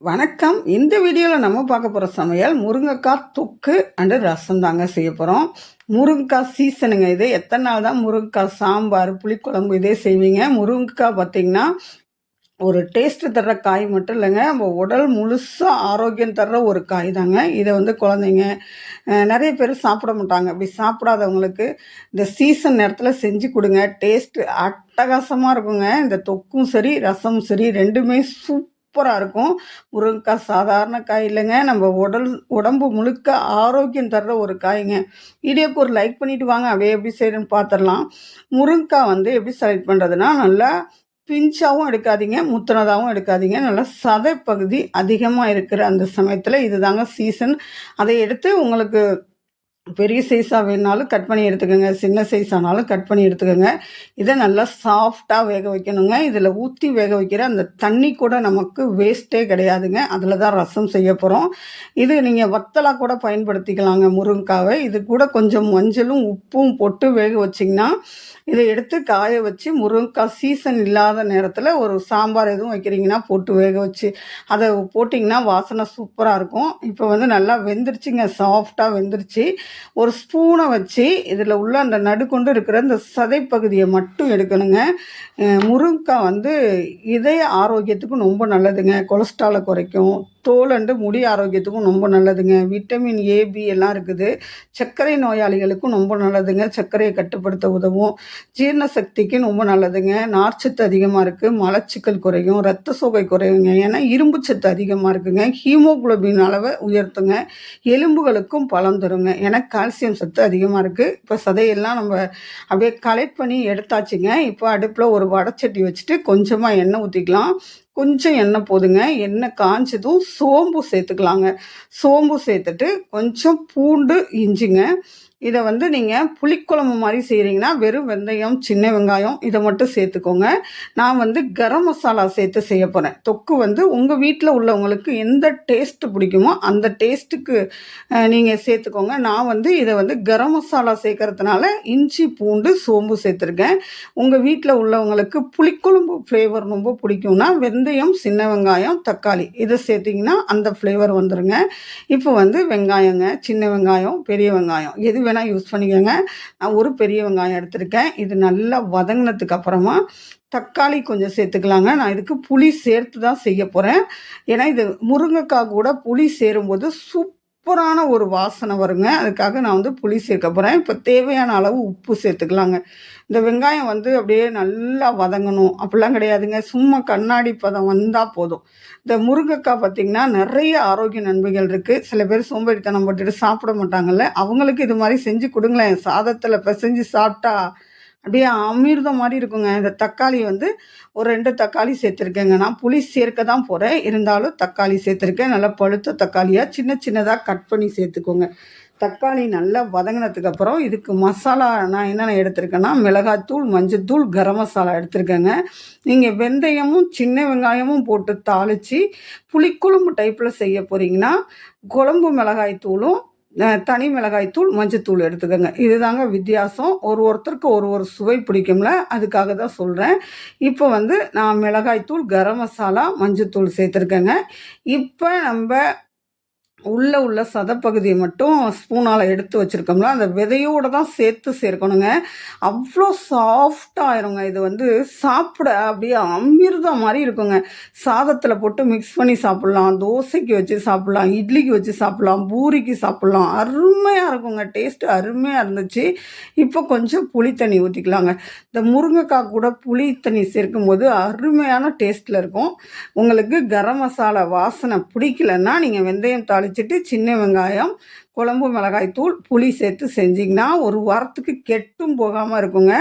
வணக்கம். இந்த வீடியோவில் நம்ம பார்க்க போகிற சமையல் முருங்கைக்காய் தொக்கு அண்டு ரசம் தாங்க செய்ய போகிறோம். முருங்கைக்காய் சீசனுங்க இது. எத்தனை நாள் தான் முருங்கைக்காய் சாம்பார், புளிக்குழம்பு இதே செய்வீங்க. முருங்கைக்காய் பார்த்திங்கன்னா ஒரு டேஸ்ட்டு தர்ற காய் மட்டும் இல்லைங்க, நம்ம உடல் முழுசாக ஆரோக்கியம் தர்ற ஒரு காய் தாங்க. இதை குழந்தைங்க நிறைய பேர் சாப்பிட மாட்டாங்க. அப்படி சாப்பிடாதவங்களுக்கு இந்த சீசன் நேரத்தில் செஞ்சு கொடுங்க. டேஸ்ட்டு அட்டகாசமாக இருக்குங்க. இந்த தொக்கும் சரி ரசமும் சரி ரெண்டுமே சூப்பராக இருக்கும். முருங்கைக்காய் சாதாரண காய் இல்லைங்க, நம்ம உடம்பு முழுக்க ஆரோக்கியம் தர்ற ஒரு காய்ங்க. வீடியோக்கு ஒரு லைக் பண்ணிவிட்டு வாங்க, அப்படியே எப்படி செய்யணும்னு பார்த்துடலாம். முருங்கைக்காய் எப்படி செலக்ட் பண்ணுறதுன்னா, நல்லா பிஞ்சாகவும் எடுக்காதீங்க, முத்துனதாகவும் எடுக்காதீங்க. நல்லா சதை பகுதி அதிகமாக இருக்கிற அந்த சமயத்தில் இது தாங்க சீசன். அதை எடுத்து உங்களுக்கு பெரிய சைஸாக வேணுனாலும் கட் பண்ணி எடுத்துக்கோங்க, சின்ன சைஸ் ஆனாலும் கட் பண்ணி எடுத்துக்கோங்க. இதை நல்லா சாஃப்டாக வேக வைக்கணுங்க. இதில் ஊற்றி வேக வைக்கிற அந்த தண்ணி கூட நமக்கு வேஸ்ட்டே கிடையாதுங்க. அதில் தான் ரசம் செய்ய போகிறோம். இது நீங்கள் வத்தலாக கூட பயன்படுத்திக்கலாங்க முருங்கைக்காவை. இது கூட கொஞ்சம் மஞ்சளும் உப்பும் போட்டு வேக வச்சிங்கன்னா, இதை எடுத்து காய வச்சு முருங்கைக்காய் சீசன் இல்லாத நேரத்தில் ஒரு சாம்பார் எதுவும் வைக்கிறீங்கன்னா போட்டு வேக வச்சு அதை போட்டிங்கன்னா வாசனை சூப்பராக இருக்கும். இப்போ நல்லா வெந்துருச்சுங்க, சாஃப்டாக வெந்துருச்சு. ஒரு ஸ்பூனை வச்சு இதில் உள்ள அந்த நடுக்கொண்டு இருக்கிற இந்த சதை பகுதியை மட்டும் எடுக்கணுங்க. முருங்கைக்காய் இதய ஆரோக்கியத்துக்கும் ரொம்ப நல்லதுங்க. கொலஸ்ட்ராலை குறைக்கும். தோல் அண்டு முடி ஆரோக்கியத்துக்கும் ரொம்ப நல்லதுங்க. விட்டமின் ஏ, பி எல்லாம் இருக்குது. சர்க்கரை நோயாளிகளுக்கும் ரொம்ப நல்லதுங்க. சர்க்கரையை கட்டுப்படுத்த உதவும். ஜீரண சக்திக்கும் ரொம்ப நல்லதுங்க. நார்ச்சத்து அதிகமாக இருக்குது. மலச்சிக்கல் குறையும். ரத்த சோகை குறையுங்க. ஏன்னா இரும்பு சத்து அதிகமாக இருக்குங்க. ஹீமோகுளோபின் அளவை உயர்த்துங்க. எலும்புகளுக்கும் பலம் தருங்க. ஏன்னா கால்சியம் சத்து அதிகமாக இருக்குது. இப்போ சதையெல்லாம் நம்ம அப்படியே கலெக்ட் பண்ணி எடுத்தாச்சுங்க. இப்போ அடுப்பில் ஒரு வடைச்சட்டி வச்சுட்டு கொஞ்சமாக எண்ணெய் ஊற்றிக்கலாம். கொஞ்சம் எண்ணெய் போதுங்க. எண்ணெய் காய்ச்சதும் சோம்பு சேர்த்துக்கலாங்க. சோம்பு சேர்த்துட்டு கொஞ்சம் பூண்டு, இஞ்சிங்க. இதை நீங்கள் புளிக்குழம்பு மாதிரி செய்கிறீங்கன்னா வெறும் வெந்தயம், சின்ன வெங்காயம் இதை மட்டும் சேர்த்துக்கோங்க. நான் கரம் மசாலா சேர்த்து செய்ய போகிறேன். தொக்கு உங்கள் வீட்டில் உள்ளவங்களுக்கு எந்த டேஸ்ட்டு பிடிக்குமோ அந்த டேஸ்ட்டுக்கு நீங்கள் சேர்த்துக்கோங்க. நான் இதை கரம் மசாலா சேர்க்கறதுனால இஞ்சி, பூண்டு, சோம்பு சேர்த்துருக்கேன். உங்கள் வீட்டில் உள்ளவங்களுக்கு புளிக்குழம்பு ஃப்ளேவர் ரொம்ப பிடிக்கும்னா வெந்தயம், சின்ன வெங்காயம், தக்காளி இதை சேர்த்திங்கன்னா அந்த ஃப்ளேவர் வந்துடுங்க. இப்போ வெங்காயங்க, சின்ன வெங்காயம், பெரிய வெங்காயம் எது வேணால் யூஸ் பண்ணிக்கோங்க. நான் ஒரு பெரிய வெங்காயம் எடுத்திருக்கேன். இது நல்லா வதங்கினதுக்கு அப்புறமா தக்காளி கொஞ்சம் சேர்த்துக்கலாங்க. நான் இதுக்கு புளி சேர்த்து தான் செய்ய போகிறேன். ஏன்னா இது முருங்கைக்காய் கூட புளி சேரும்போது சூப்பரான ஒரு வாசனை வருங்க. அதுக்காக நான் புளி சேர்க்க போகிறேன். இப்போ தேவையான அளவு உப்பு சேர்த்துக்கலாங்க. இந்த வெங்காயம் அப்படியே நல்லா வதங்கணும் அப்படிலாம் கிடையாதுங்க. சும்மா கண்ணாடி பதம் வந்தால் போதும். இந்த முருங்கைக்காய் பார்த்திங்கன்னா நிறைய ஆரோக்கிய நன்மைகள் இருக்குது. சில பேர் சோம்பேறித்தனம் போட்டுட்டு சாப்பிட மாட்டாங்கல்ல, அவங்களுக்கு இது மாதிரி செஞ்சு கொடுங்களேன். சாதத்தில் பிசைஞ்சு சாப்பிட்டா அப்படியே அமிர்தம் மாதிரி இருக்குங்க. இந்த தக்காளி ஒரு 2 தக்காளி சேர்த்துருக்கேங்க. நான் புளி சேர்க்க தான் போகிறேன், இருந்தாலும் தக்காளி சேர்த்துருக்கேன். நல்லா பழுத்த தக்காளியாக சின்ன சின்னதாக கட் பண்ணி சேர்த்துக்கோங்க. தக்காளி நல்லா வதங்கினதுக்கப்புறம் இதுக்கு மசாலா நான் என்னென்ன எடுத்திருக்கேன்னா, மிளகாய்த்தூள், மஞ்சத்தூள், கரம் மசாலா எடுத்திருக்கேங்க. நீங்கள் வெந்தயமும் சின்ன வெங்காயமும் போட்டு தாளித்து புளிக்குழம்பு டைப்பில் செய்ய போகிறீங்கன்னா குழம்பு மிளகாய்த்தூளும் தனி மிளகாய்த்தூள், மஞ்சத்தூள் எடுத்துக்கோங்க. இதுதாங்க வித்தியாசம். ஒருத்தருக்கு ஒரு சுவை பிடிக்கும்ல, அதுக்காக தான் சொல்கிறேன். இப்போ நான் மிளகாய்த்தூள், கரம் மசாலா, மஞ்சத்தூள் சேர்த்துருக்கேங்க. இப்போ நம்ம உள்ள சதைப்பகுதியை மட்டும் ஸ்பூனால் எடுத்து வச்சுருக்கோம்ல, அந்த விதையோடு தான் சேர்த்து சேர்க்கணுங்க. அவ்வளோ சாஃப்டாகிருங்க. இது சாப்பிட அப்படியே அமிர்தம் மாதிரி இருக்குங்க. சாதத்தில் போட்டு மிக்ஸ் பண்ணி சாப்பிட்லாம், தோசைக்கு வச்சு சாப்பிட்லாம், இட்லிக்கு வச்சு சாப்பிட்லாம், பூரிக்கு சாப்பிட்லாம். அருமையாக இருக்குங்க. டேஸ்ட்டு அருமையாக இருந்துச்சு. இப்போ கொஞ்சம் புளி தண்ணி ஊற்றிக்கலாங்க. இந்த முருங்கைக்காய் கூட புளி தண்ணி சேர்க்கும்போது அருமையான டேஸ்ட்டில் இருக்கும். உங்களுக்கு கரம் மசாலா வாசனை பிடிக்கலன்னா நீங்கள் வெந்தயம் தாளித்து சின்ன வெங்காயம், குழம்பு மிளகாய்த்தூள், புளி சேர்த்து செஞ்சிங்கன்னா ஒரு வாரத்துக்கு கெட்டும் போகாமல் இருக்குங்க.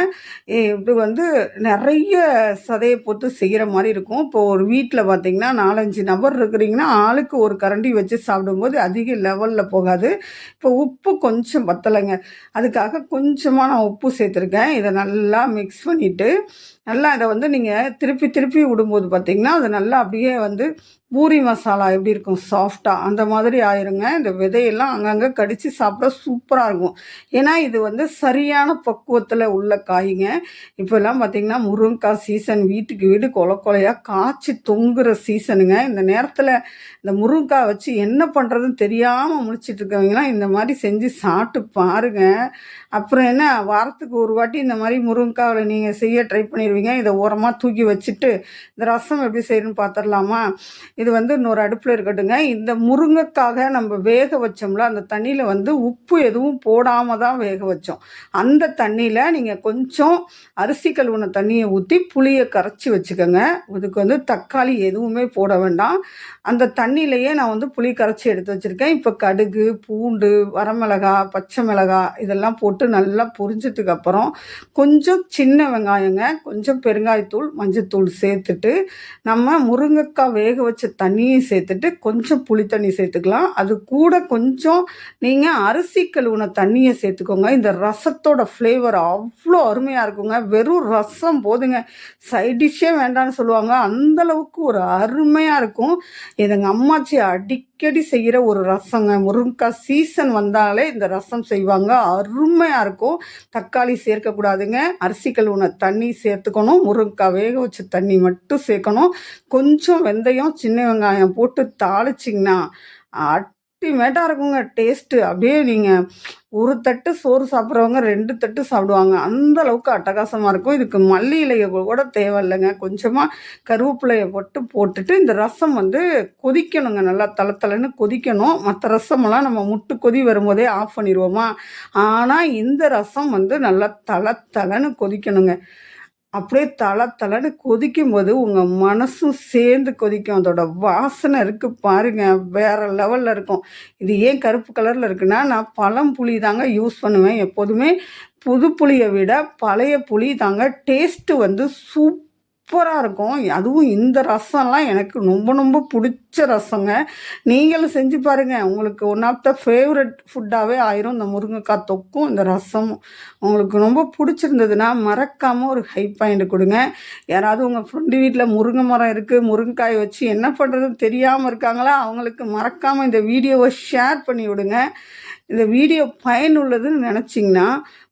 இப்படி நிறைய சதையை போட்டு செய்கிற மாதிரி இருக்கும். இப்போது ஒரு வீட்டில் பார்த்திங்கன்னா 4-5 நபர் இருக்கிறீங்கன்னா ஆளுக்கு ஒரு கரண்டி வச்சு சாப்பிடும்போது அதிக லெவலில் போகாது. இப்போ உப்பு கொஞ்சம் பத்தலைங்க, அதுக்காக கொஞ்சமாக நான் உப்பு சேர்த்துருக்கேன். இதை நல்லா மிக்ஸ் பண்ணிவிட்டு நல்லா இதை நீங்கள் திருப்பி திருப்பி விடும்போது பார்த்திங்கன்னா அது நல்லா அப்படியே பூரி மசாலா எப்படி இருக்கும் சாஃப்டாக அந்த மாதிரி ஆயிருங்க. இந்த விதையெல்லாம் அங்கங்கே அங்கங்கே கடித்து சாப்பிட சூப்பராக இருக்கும். ஏன்னா இது வந்து சரியான பக்குவத்தில் உள்ள காய்ங்க. இப்போல்லாம் பார்த்திங்கன்னா முருங்கைக்காய் சீசன், வீட்டுக்கு வீடு கொலை கொலையாக காய்ச்சி தொங்குற சீசனுங்க. இந்த நேரத்தில் இந்த முருங்கைக்காய் வச்சு என்ன பண்ணுறதுன்னு தெரியாமல் முழிச்சிட்டு இருக்கவங்கலாம் இந்த மாதிரி செஞ்சு சாப்பிட்டு பாருங்கள். அப்புறம் என்ன, வாரத்துக்கு ஒரு வாட்டி இந்த மாதிரி முருங்கைக்காவில் நீங்கள் செய்ய ட்ரை பண்ணிடுவீங்க. இதை ஓரமாக தூக்கி வச்சுட்டு இந்த ரசம் எப்படி செய்யணும்னு பார்த்துடலாமா? இது வந்து இன்னொரு அடுப்பில் இருக்கட்டுங்க. இந்த முருங்கைக்காக நம்ம வேக வச்சோம்ல, அந்த தண்ணியில் வந்து உப்பு எதுவும் போடாமல் தான் வேக வச்சோம். அந்த தண்ணியில் நீங்கள் கொஞ்சம் அரிசி கழுவுன தண்ணியை ஊற்றி புளியை கரைச்சி வச்சுக்கோங்க. இதுக்கு வந்து தக்காளி எதுவுமே போட வேண்டாம். அந்த தண்ணியிலையே நான் வந்து புளி கரைச்சி எடுத்து வச்சுருக்கேன். இப்போ கடுகு, பூண்டு, வரமிளகா, பச்சை மிளகாய் இதெல்லாம் போட்டு நல்லா பொரிஞ்சதுக்கப்புறம் கொஞ்சம் சின்ன வெங்காயங்க, கொஞ்சம் பெருங்காயத்தூள், மஞ்சத்தூள் சேர்த்துட்டு நம்ம முருங்கைக்காய் வேக வச்ச தண்ணியும் சேர்த்துட்டு கொஞ்சம் புளி தண்ணி சேர்த்துக்கலாம். அது கூட கொஞ்சம் நீங்கள் அரிசி கழுவுன தண்ணியை சேர்த்துக்கோங்க. இந்த ரசத்தோட ஃப்ளேவர் அவ்வளோ அருமையாக இருக்குங்க. வெறும் ரசம் போதுங்க, சைட் டிஷ்ஷே வேண்டான்னு சொல்லுவாங்க. அந்தளவுக்கு ஒரு அருமையாக இருக்கும். எங்கள் அம்மாச்சி அடிக்கடி செய்கிற ஒரு ரசங்க. முருங்கைக்காய் சீசன் வந்தாலே இந்த ரசம் செய்வாங்க. அருமையாக இருக்கும். தக்காளி சேர்க்கக்கூடாதுங்க. அரிசி கழுவுன தண்ணி சேர்த்துக்கணும். முருங்கைக்காய் வேக வச்ச தண்ணி மட்டும் சேர்க்கணும். கொஞ்சம் வெந்தயம், சின்ன வெங்காயம் போட்டு தாளிச்சிங்கன்னா அல்டிமேட்டாக இருக்குங்க டேஸ்ட்டு. அப்படியே நீங்கள் ஒரு தட்டு சோறு சாப்பிட்றவங்க 2 தட்டு சாப்பிடுவாங்க. அந்த அளவுக்கு அட்டகாசமாக இருக்கும். இதுக்கு மல்லி இலையை கூட தேவையில்லைங்க. கொஞ்சமாக கருவேப்பிலையை போட்டுட்டு இந்த ரசம் வந்து கொதிக்கணுங்க. நல்லா தளன்னு கொதிக்கணும். மற்ற ரசமெல்லாம் நம்ம முட்டு கொதி வரும்போதே ஆஃப் பண்ணிடுவோமா? ஆனால் இந்த ரசம் வந்து நல்லா தளன்னு கொதிக்கணுங்க. அப்படியே தளன்னு கொதிக்கும்போது உங்கள் மனசும் சேர்ந்து கொதிக்கும். அதோட வாசனை இருக்குது பாருங்கள், வேறு லெவலில் இருக்கும். இது ஏன் கருப்பு கலரில் இருக்குன்னா, நான் பழம் புளி தாங்க யூஸ் பண்ணுவேன் எப்போதுமே. புது புளியை விட பழைய புளி தாங்க டேஸ்ட்டு வந்து சூப்பராக இருக்கும். அதுவும் இந்த ரசம்லாம் எனக்கு ரொம்ப பிடிச்ச ரசங்க. நீங்களும் செஞ்சு பாருங்கள். உங்களுக்கு ஒன் ஆஃப் த ஃபேவரட் ஃபுட்டாகவே ஆயிரும் இந்த முருங்கைக்காய் தொக்கும் இந்த ரசமும். உங்களுக்கு ரொம்ப பிடிச்சிருந்ததுன்னா மறக்காமல் ஒரு ஹை பாயிண்ட் கொடுங்க. யாராவது உங்கள் ஃப்ரெண்டு வீட்டில் முருங்கை மரம் இருக்குது, முருங்கைக்காய் வச்சு என்ன பண்ணுறதுன்னு தெரியாமல் இருக்காங்களா, அவங்களுக்கு மறக்காமல் இந்த வீடியோவை ஷேர் பண்ணி விடுங்க. இந்த வீடியோ பயனுள்ளதுன்னு நினச்சிங்கன்னா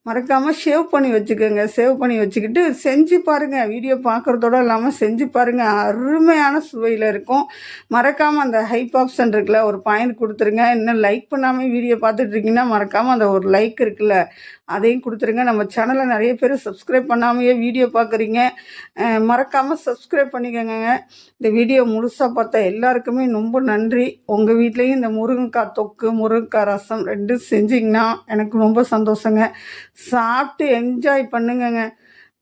மறக்காமல் சேவ் பண்ணி வச்சுக்கோங்க. சேவ் பண்ணி வச்சுக்கிட்டு செஞ்சு பாருங்கள். வீடியோ பார்க்குறதோடு இல்லாமல் செஞ்சு பாருங்கள். அருமையான சுவையில் இருக்கும். மறக்காமல் அந்த ஹைப் ஆப்ஷன் இருக்குல்ல, ஒரு பாயிண்ட் கொடுத்துருங்க. இன்னும் லைக் பண்ணாமல் வீடியோ பார்த்துட்ருக்கீங்கன்னா மறக்காமல் அந்த ஒரு லைக் இருக்குல்ல, அதையும் கொடுத்துருங்க. நம்ம சேனலை நிறைய பேர் சப்ஸ்கிரைப் பண்ணாமையே வீடியோ பார்க்குறீங்க. மறக்காமல் சப்ஸ்கிரைப் பண்ணிக்கோங்க. இந்த வீடியோ முழுசாக பார்த்தா எல்லாருக்குமே ரொம்ப நன்றி. உங்கள் வீட்லேயும் இந்த முருங்கைக்காய் தொக்கு, முருங்கைக்காய் ரசம் 2 செஞ்சிங்கன்னா எனக்கு ரொம்ப சந்தோஷங்க. சாப்பிட்டு என்ஜாய் பண்ணுங்கங்க.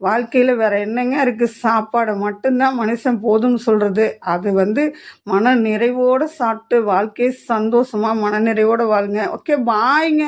வாழ்க்கையில் வேறு என்னங்க இருக்குது? சாப்பாடை மட்டும்தான் மனுஷன் போதும்னு சொல்கிறது. அது வந்து மன நிறைவோடு சாப்பிட்டு வாழ்க்கையை சந்தோஷமாக மன நிறைவோடு வாழுங்க. ஓகே, பாய்ங்க.